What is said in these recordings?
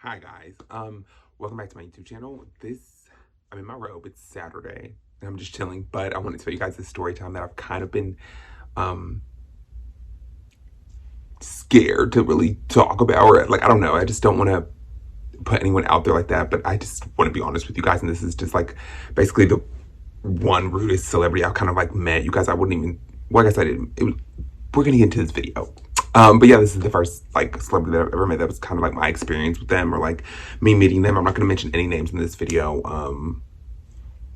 Hi guys. Welcome back to my YouTube channel. I'm in my robe. It's Saturday and I'm just chilling, but I wanted to tell you guys this story time that I've kind of been um scared to really talk about, or like I don't know, I just don't want to put anyone out there like that, but I just want to be honest with you guys, and this is just like basically the one rudest celebrity I've kind of like met. You guys, I wouldn't even, well, I guess I didn't. We're gonna get into this video. But yeah, this is the first like celebrity that I've ever met that was kind of like my experience with them, or like me meeting them. I'm not gonna mention any names in this video.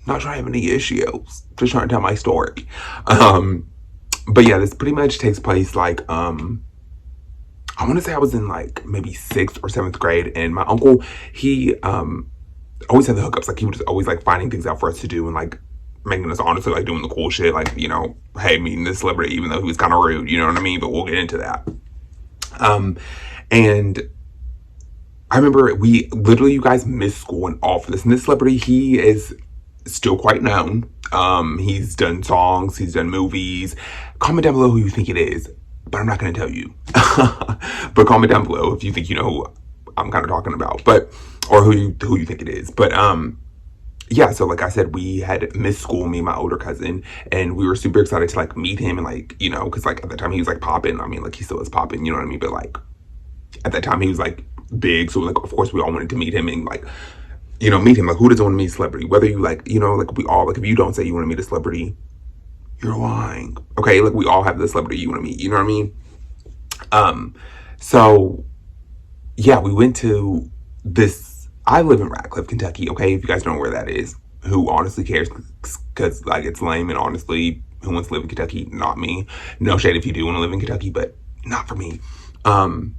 Not trying to have any issues, just trying to tell my story. But yeah, this pretty much takes place like I want to say I was in like maybe 6th or 7th grade, and my uncle, he always had the hookups. Like he was just always like finding things out for us to do, and like making us honestly like doing the cool shit, like, you know, hey, meeting this celebrity, even though he was kind of rude, you know what I mean? But we'll get into that. And I remember we literally, you guys, missed school and all for this. And this celebrity, he is still quite known. He's done songs, he's done movies. Comment down below who you think it is, but I'm not going to tell you. But comment down below if you think you know who I'm kind of talking about, but or who you think it is. But yeah, so like I said, we had missed school, me and my older cousin, and we were super excited to like meet him, and like, you know, because like at the time he was like popping. I mean, like he still is popping, you know what I mean? But like at that time he was like big, so like of course we all wanted to meet him and like, you know, meet him. Like who doesn't want to meet a celebrity? Whether you like, you know, like we all, like if you don't say you want to meet a celebrity, you're lying. Okay, like we all have the celebrity you want to meet, you know what I mean? So yeah, we went to this. I live in Radcliffe, Kentucky. Okay, if you guys don't know where that is, who honestly cares? Because like it's lame, and honestly, who wants to live in Kentucky? Not me. No shade if you do want to live in Kentucky, but not for me. And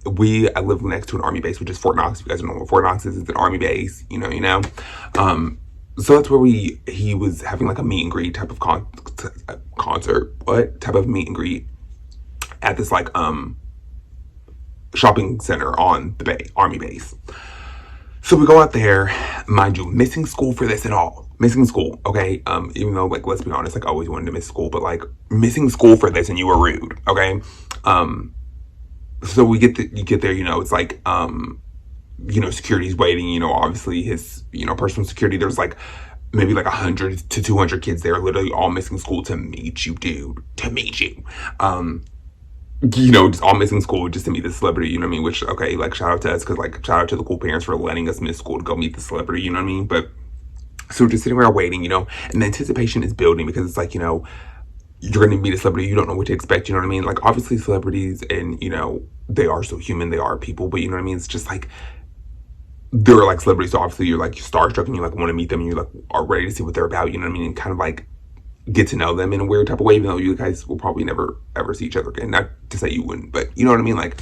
I live next to an army base, which is Fort Knox. If you guys don't know what Fort Knox is, it's an army base. You know. So that's where he was having like a meet and greet type of concert. What type of meet and greet at this like shopping center on the army base. So we go out there, mind you, missing school for this and all. Missing school, okay? Even though, like, let's be honest, like, I always wanted to miss school, but, like, missing school for this and you were rude, okay? So you get there, you know, it's like, you know, security's waiting, you know, obviously his, you know, personal security, there's, like, maybe, like, 100 to 200 kids there, literally all missing school to meet you, dude. To meet you. You know, just all missing school just to meet the celebrity, you know what I mean? Which, okay, like, shout out to us, because, like, shout out to the cool parents for letting us miss school to go meet the celebrity, you know what I mean? But, so we're just sitting around waiting, you know, and the anticipation is building, because it's like, you know, you're going to meet a celebrity, you don't know what to expect, you know what I mean? Like, obviously, celebrities, and, you know, they are so human, they are people, but, you know what I mean? It's just, like, they're, like, celebrities, so obviously, you're, like, starstruck, and you, like, want to meet them, and you, like, are ready to see what they're about, you know what I mean? And kind of, like, get to know them in a weird type of way, even though you guys will probably never ever see each other again. Not to say you wouldn't, but you know what I mean? Like,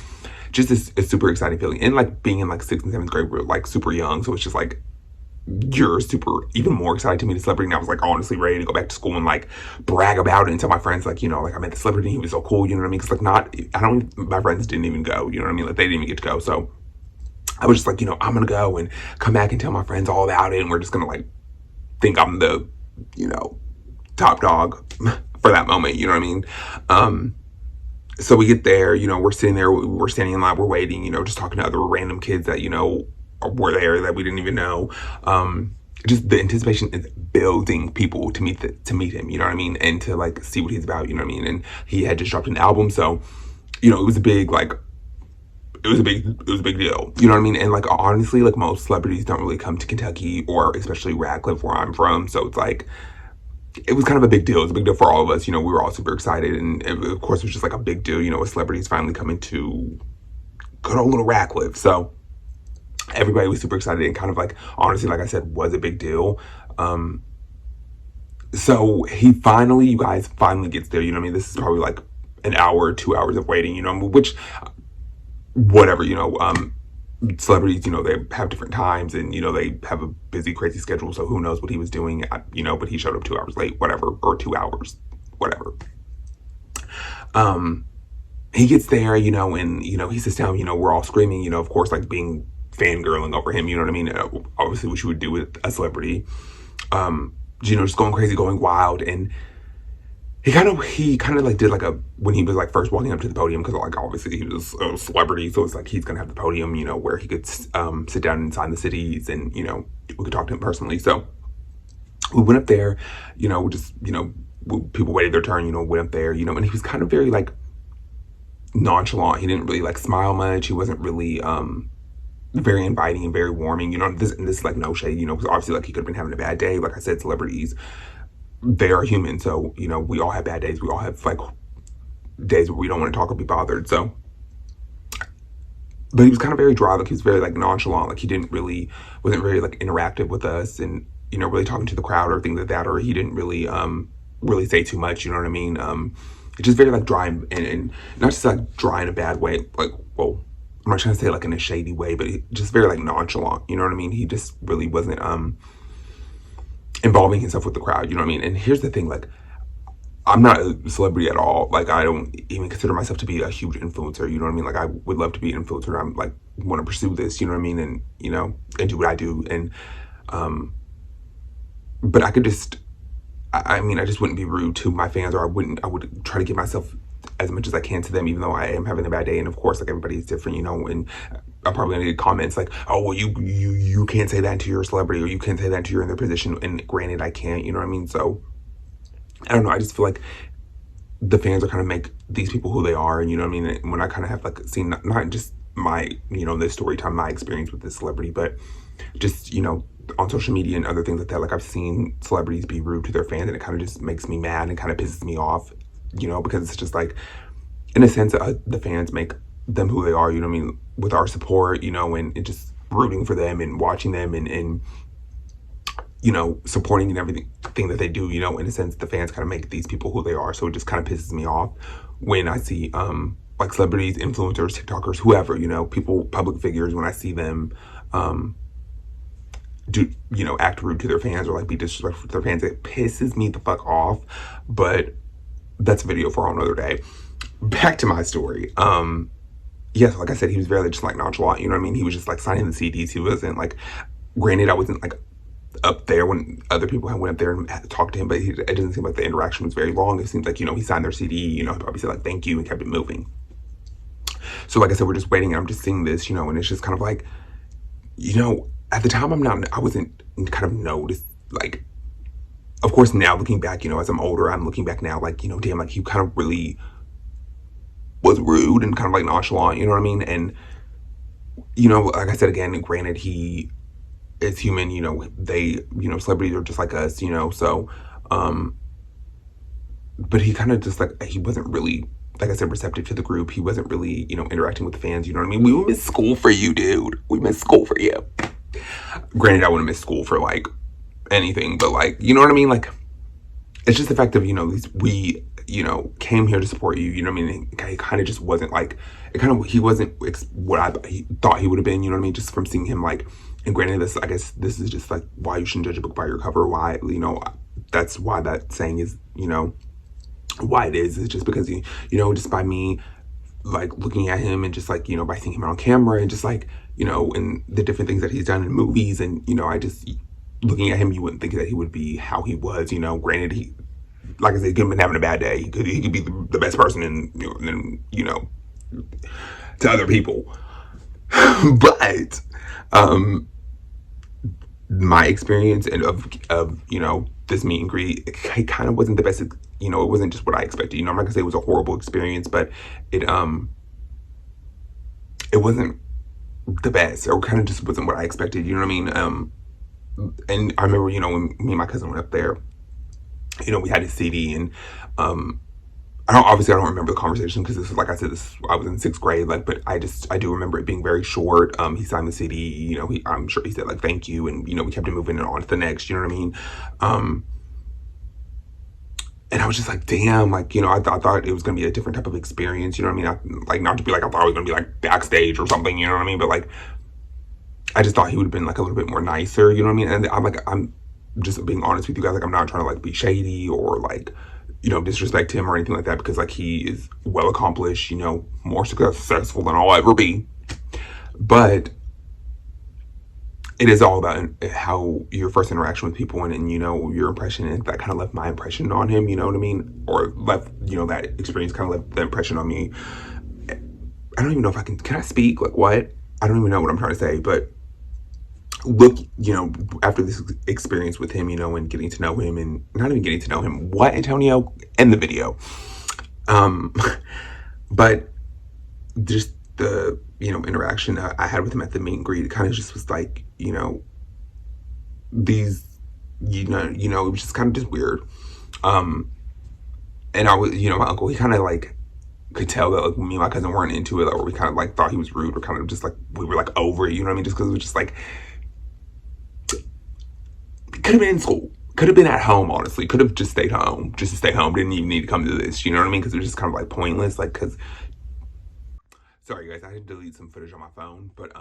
just this a super exciting feeling. And like being in like 6th and 7th grade, we're like super young, so it's just like you're super even more excited to meet a celebrity. And I was like honestly ready to go back to school and like brag about it and tell my friends, like, you know, like I met the celebrity and he was so cool, you know what I mean? Because like my friends didn't even go, you know what I mean? Like they didn't even get to go. So I was just like, you know, I'm gonna go and come back and tell my friends all about it, and we're just gonna like think I'm the, you know, top dog for that moment, you know what I mean? So we get there, you know, we're sitting there, we're standing in line, we're waiting, you know, just talking to other random kids that, you know, were there that we didn't even know. Just the anticipation is building people to meet him, you know what I mean? And to like see what he's about, you know what I mean? And he had just dropped an album, so, you know, it was a big deal, you know what I mean? And like honestly, like most celebrities don't really come to Kentucky, or especially Radcliffe where I'm from, so it's like it was kind of a big deal. It was a big deal for all of us. You know, we were all super excited. And of course, it was just like a big deal, you know, with celebrities finally coming to good old little Radcliffe. So everybody was super excited, and kind of like, honestly, like I said, was a big deal. So you guys finally gets there. You know what I mean? This is probably like an hour, 2 hours of waiting, you know, which, whatever, you know, celebrities, you know, they have different times, and, you know, they have a busy, crazy schedule, so who knows what he was doing, you know, but he showed up 2 hours late, whatever, or 2 hours, whatever. He gets there, you know, and, you know, he sits down, you know, we're all screaming, you know, of course, like being fangirling over him, you know what I mean? Obviously, what you would do with a celebrity, you know, just going crazy, going wild, and he kind of like did like a, when he was like first walking up to the podium, because like obviously he was a celebrity, so it's like he's gonna have the podium, where he could sit down and sign the CDs, and we could talk to him personally. So we went up there, just people waited their turn, went up there, and he was kind of very like nonchalant. He didn't really like smile much. He wasn't really very inviting and very warming. This is like no shade, because obviously like he could have been having a bad day. Like I said, celebrities, they are human. So, we all have bad days. We all have like days where we don't want to talk or be bothered. So, but he was kind of very dry. Like he was very like nonchalant. Like he wasn't very like interactive with us, and, really talking to the crowd or things like that. Or he didn't really say too much. You know what I mean? It's just very like dry, and not just like dry in a bad way. Like, well, I'm not trying to say like in a shady way, but just very like nonchalant. You know what I mean? He just really wasn't involving himself with the crowd. You know what I mean? And here's the thing, like, I'm not a celebrity at all. Like, I don't even consider myself to be a huge influencer. You know what I mean? Like, I would love to be an influencer. I'm like, want to pursue this, you know what I mean? And, and do what I do. And, but I could just, I mean, I just wouldn't be rude to my fans, or I would try to give myself as much as I can to them, even though I am having a bad day. And of course, like everybody's different, and I'm probably gonna get comments like, oh, well, you can't say that to your celebrity, or you can't say that to you're in their position. And granted, I can't, you know what I mean? So I don't know. I just feel like the fans are kind of make these people who they are. And you know what I mean? And when I kind of have like seen not just my, this story time, my experience with this celebrity, but just, on social media and other things like that, like I've seen celebrities be rude to their fans, and it kind of just makes me mad and kind of pisses me off, because it's just like, in a sense, the fans make them who they are, you know what I mean, with our support, and just rooting for them and watching them, and supporting and everything that they do, in a sense, the fans kind of make these people who they are. So it just kind of pisses me off when I see like celebrities, influencers, TikTokers, whoever, people, public figures, when I see them do, act rude to their fans, or like be disrespectful to their fans. It pisses me the fuck off. But that's a video for another day. Back to my story. Yes, like I said, he was very just like nonchalant, you know what I mean? He was just like signing the CDs. He wasn't like, granted, I wasn't like up there when other people went up there and had to talk to him, but it doesn't seem like the interaction was very long. It seems like, he signed their CD, he probably said like, thank you, and kept it moving. So like I said, we're just waiting, and I'm just seeing this, and it's just kind of like, at the time I wasn't kind of noticed, like, of course now looking back, as I'm older, I'm looking back now like, damn, like he kind of really was rude and kind of like nonchalant, you know what I mean? And, like I said, again, granted, he is human, they, celebrities are just like us, so, but he kind of just like, he wasn't really, like I said, receptive to the group. He wasn't really, interacting with the fans, you know what I mean? We missed school for you, dude. We missed school for you. Granted, I wouldn't miss school for like anything, but like, you know what I mean? Like, it's just the fact of, we, came here to support you, you know what I mean? He kind of just wasn't like, he wasn't what he thought he would have been, you know what I mean? Just from seeing him, like, and granted, I guess this is just like why you shouldn't judge a book by your cover. Why, that's why that saying is, why it is just because, just by me, like, looking at him and just like, by seeing him on camera and just like, and the different things that he's done in movies, and, I just, looking at him, you wouldn't think that he would be how he was, granted, he, like I said, he could have been having a bad day. He could be the best person in, to other people. But, my experience and of this meet and greet, it kind of wasn't the best, it wasn't just what I expected. I'm not gonna say it was a horrible experience, but it wasn't the best, or kind of just wasn't what I expected, you know what I mean? And I remember, when me and my cousin went up there, we had his CD, and I don't remember the conversation, because this was, like I said, I was in 6th grade, like, but I do remember it being very short. He signed the CD, I'm sure he said like, thank you. And, we kept it moving on to the next, you know what I mean? And I was just like, damn, like, I thought it was going to be a different type of experience, you know what I mean? Like, not to be like, I thought it was going to be like backstage or something, you know what I mean? But like, I just thought he would have been like a little bit more nicer, you know what I mean? And I'm just being honest with you guys. Like, I'm not trying to like be shady or like, disrespect him or anything like that, because like he is well accomplished, more successful than I'll ever be. But it is all about how your first interaction with people and you know, your impression, and that kind of left my impression on him, you know what I mean? Or left, you know, that experience kind of left the impression on me. I don't even know if can I speak? Like, what? I don't even know what I'm trying to say, but look, you know, after this experience with him, you know, and getting to know him, and not even getting to know him, what, Antonio? End the video. Um, but just the, you know, interaction I had with him at the meet and greet, it kind of just was like, you know, these, it was just kind of just weird. And I was, you know, my uncle, he kind of like could tell that like me and my cousin weren't into it, or we kind of like thought he was rude, or kind of just like we were like over it, you know what I mean? Just because it was just like, could have been in school, could have been at home, honestly, could have just stayed home, just to stay home, didn't even need to come to this, you know what I mean? Because it was just kind of like pointless, like, because, sorry guys, I had to delete some footage on my phone, but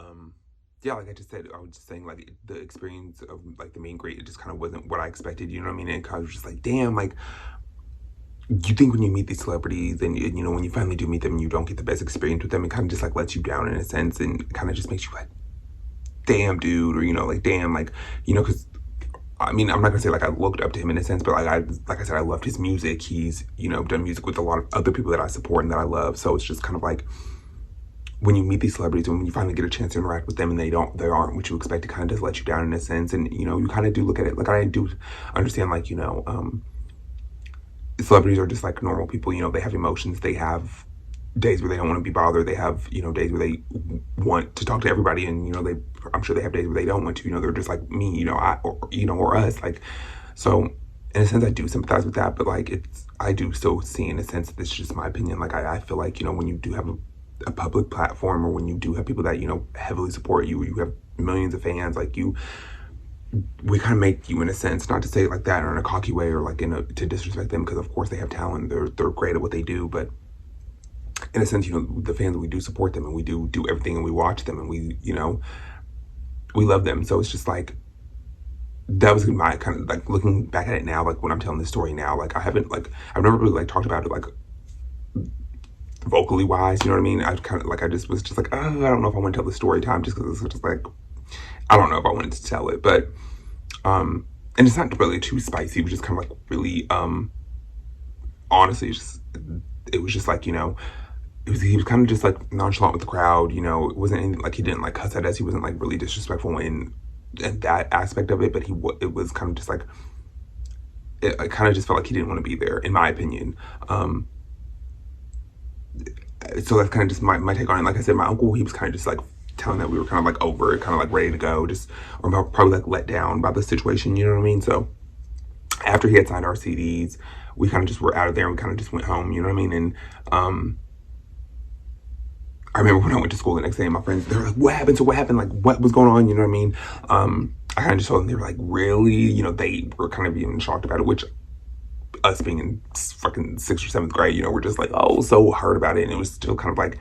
yeah, like I just said, I was just saying, like, the experience of like the meet and greet, it just kind of wasn't what I expected, you know what I mean? And I was just like, damn, like, you think when you meet these celebrities and, you know, when you finally do meet them and you don't get the best experience with them, it kind of just like lets you down in a sense, and kind of just makes you like, damn, dude, or, you know, like, damn, like, you know, because I mean, I'm not gonna say like I looked up to him in a sense, but like I said, I loved his music. He's, you know, done music with a lot of other people that I support and that I love. So it's just kind of like, when you meet these celebrities and when you finally get a chance to interact with them and they aren't what you expect, to kind of just let you down in a sense. And, you know, you kind of do look at it, like, I do understand, like, you know, celebrities are just like normal people, you know, they have emotions, they have days where they don't want to be bothered, they have, you know, days where they want to talk to everybody, and, you know, I'm sure they have days where they don't want to, you know, they're just like me, you know, or us, like, so in a sense I do sympathize with that, but like, I do still see, in a sense, this is just my opinion, like, I feel like, you know, when you do have a public platform, or when you do have people that, you know, heavily support you, you have millions of fans, like, we kind of make you, in a sense, not to say it like that or in a cocky way, or like to disrespect them, because of course they have talent, they're great at what they do, but in a sense, you know, the fans, we do support them, and we do everything, and we watch them, and we, you know, we love them. So it's just like, that was my kind of like, looking back at it now, like when I'm telling this story now, like I've never really like talked about it like vocally wise, you know what I mean? I kind of like, I just was just like, oh, I don't know if I want to tell the story time, just because it's just like, I don't know if I wanted to tell it, but and it's not really too spicy, it was just kind of like really honestly, it was just like, you know, he was kind of just like nonchalant with the crowd, you know, it wasn't anything, like he didn't like cuss at us, he wasn't like really disrespectful in that aspect of it, but it was kind of just like, I kind of just felt like he didn't want to be there, in my opinion. So that's kind of just my take on it. Like I said, my uncle, he was kind of just like telling that we were kind of like over it, kind of like ready to go, just, or probably like let down by the situation, you know what I mean? So after he had signed our CDs, we kind of just were out of there, and we kind of just went home, you know what I mean? And I remember when I went to school the next day, and my friends, they were like, what happened? So what happened? Like, what was going on? You know what I mean? I kind of just told them, they were like, really? You know, they were kind of even shocked about it, which, us being in fucking 6th or 7th grade, you know, we're just like, oh, so hurt about it. And it was still kind of like,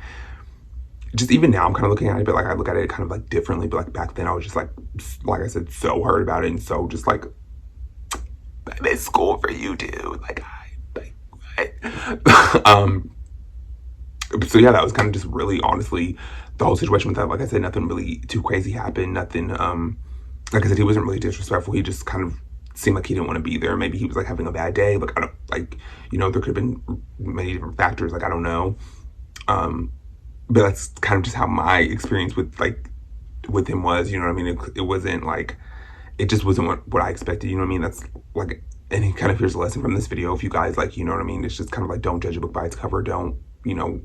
just even now I'm kind of looking at it, but like, I look at it kind of like differently. But like back then I was just like I said, so hurt about it. And so just like, it's school for you, dude. Like, so yeah, that was kind of just really, honestly, the whole situation with that. Like I said, nothing really too crazy happened. Nothing, like I said, he wasn't really disrespectful. He just kind of seemed like he didn't want to be there. Maybe he was like having a bad day. Like, I don't, like, you know, there could have been many different factors. Like, I don't know. But that's kind of just how my experience with him was, you know what I mean? It wasn't like, it just wasn't what I expected, you know what I mean? That's like, and kind of here's a lesson from this video. If you guys, like, you know what I mean? It's just kind of like, don't judge a book by its cover. Don't, you know,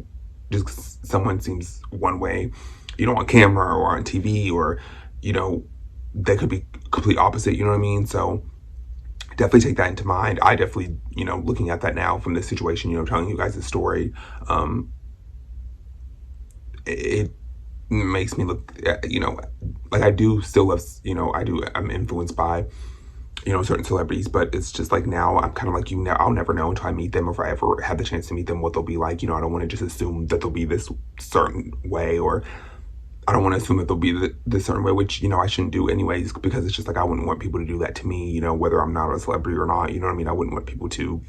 just 'cause someone seems one way, you know, on camera or on TV, or, you know, they could be complete opposite, you know what I mean? So definitely take that into mind. I definitely, you know, looking at that now from this situation, you know, telling you guys the story, it makes me look, you know, like I do still love, you know, I'm influenced by, you know, certain celebrities, but it's just like, now I'm kind of like, you know, I'll never know until I meet them, or if I ever have the chance to meet them, what they'll be like. You know, I don't want to just assume that they'll be this certain way, or I don't want to assume that they'll be this certain way, which, you know, I shouldn't do anyways, because it's just like, I wouldn't want people to do that to me, you know, whether I'm not a celebrity or not, you know what I mean? I wouldn't want people to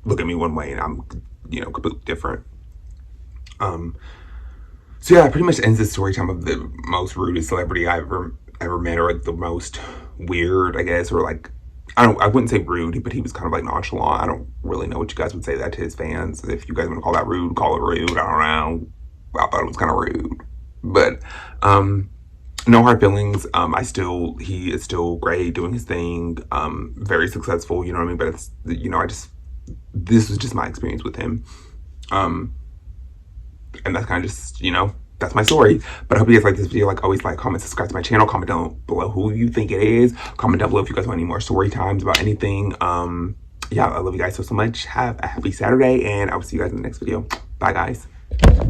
look at me one way and I'm, you know, completely different. So yeah, that pretty much ends the story time of the most rudest celebrity I ever ever met are like the most weird, I guess, or like I wouldn't say rude, but he was kind of like nonchalant. I don't really know what you guys would say that to his fans. If you guys want to call that rude, call it rude. I don't know. I thought it was kind of rude. But no hard feelings. He is still great doing his thing. Very successful, you know what I mean? But it's, this was just my experience with him. And that's kind of just, that's my story. But I hope you guys like this video. Like always, like, comment, subscribe to my channel. Comment down below who you think it is. Comment down below if you guys want any more story times about anything. Yeah, I love you guys so much. Have a happy Saturday, and I will see you guys in the next video. Bye, guys.